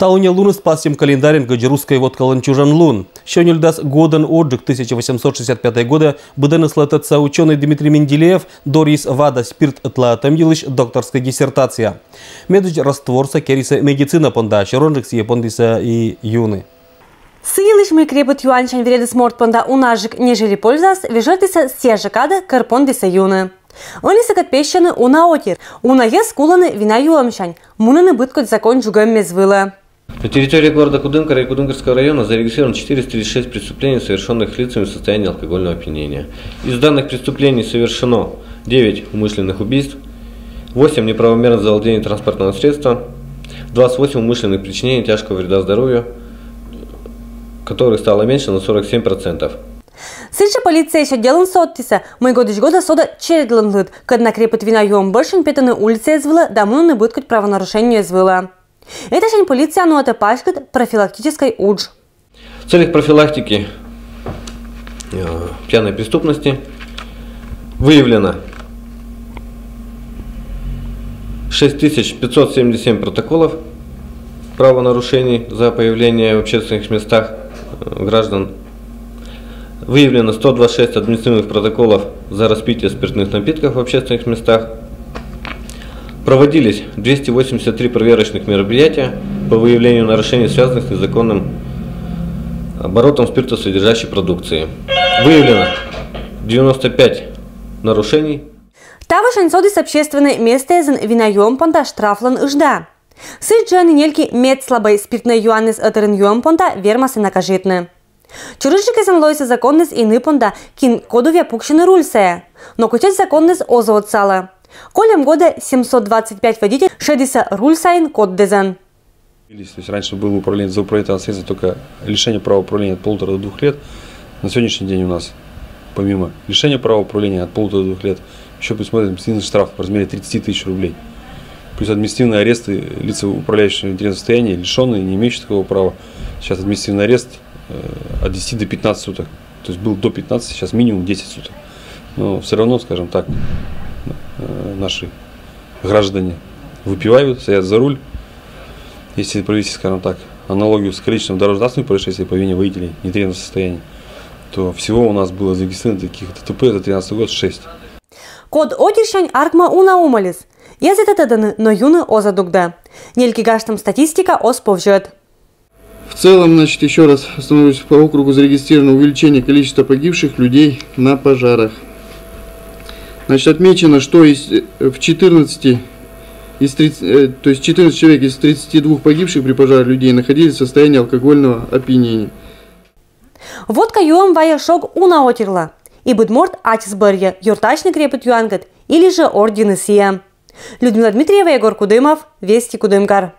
Тауне луны спасем календарем гаджирусской вот каланчужан лун. Щонильдас годен отжиг 1865 года быден слататься ученый Дмитрий Менделеев дорис вада спирт тлатам елыш докторская диссертация. Медуч растворца кериса медицина понда, широнжик сие пондиса и юны. Сыйлыш мы крепот юанчань вреды сморт понда унажик нежели пользас, вежертиса стежекада карпондиса юны. Он лисакат пещаны уна отир, уна ес куланы вина юамшань, мунаны быткот закон джугам мезвыла. На территории города Кудымкара и Кудымкарского района зарегистрировано 436 преступлений, совершенных лицами в состоянии алкогольного опьянения. Из данных преступлений совершено 9 умышленных убийств, 8 неправомерных завладений транспортного средства, 28 умышленных причинений тяжкого вреда здоровью, которых стало меньше на 47%. Сырча полиция еще делан соттиса, мы года сода чередлан лыд, когда крепот вина юам большин петаны улицы извыла, дамуны быткать правонарушение извыла. Это же полиция, но это пашкат профилактической удж. В целях профилактики пьяной преступности выявлено 6577 протоколов правонарушений за появление в общественных местах граждан. Выявлено 126 административных протоколов за распитие спиртных напитков в общественных местах. Проводились 283 проверочных мероприятия по выявлению нарушений, связанных с незаконным оборотом спиртосодержащей продукции. Выявлено 95 нарушений. Тавашань содис общественной местезен винаем понта штрафлан ижда. Сыджаны нельки мед слабой спиртной юанес атерен юам понта вермасы накажитны. Чурыжики санлойся законность и понта кин кодове пукшины рульсая, но кучать законность оза отсала. Колем года 725 водителей шедиса рульсайн код дезен. То есть раньше было управление за управление средств только лишение права управления от 1,5 до 2 лет. На сегодняшний день у нас помимо лишения права управления от 1,5 до 2 лет еще предусмотрен административный штраф в размере 30 тысяч рублей. Плюс административные аресты лиц, управляющих в интересном состоянии, лишенные, не имеющие такого права. Сейчас административный арест от 10 до 15 суток. То есть был до 15, сейчас минимум 10 суток. Но все равно, скажем так, наши граждане выпивают, садятся за руль. Если провести, скажем так, аналогию с количеством дорожно-транспортных происшествий по вине водителей в нетрезвом состоянии, то всего у нас было зарегистрировано таких ДТП за 2013 год 6. Код одиршань аркма уна умалис. Я за это но юны озадугда. Нельки гаштам статистика осповжет. В целом, значит, еще раз остановлюсь, по округу зарегистрировано увеличение количества погибших людей на пожарах. Значит, отмечено, что в 14 человек из 32 погибших при пожаре людей находились в состоянии алкогольного опьянения. Водка юам вая шок уна отерла. И будморт атисбарья, юртачный крепот юангат или же ордены сия. Людмила Дмитриева, Егор Кудымов, Вести Кудымкар.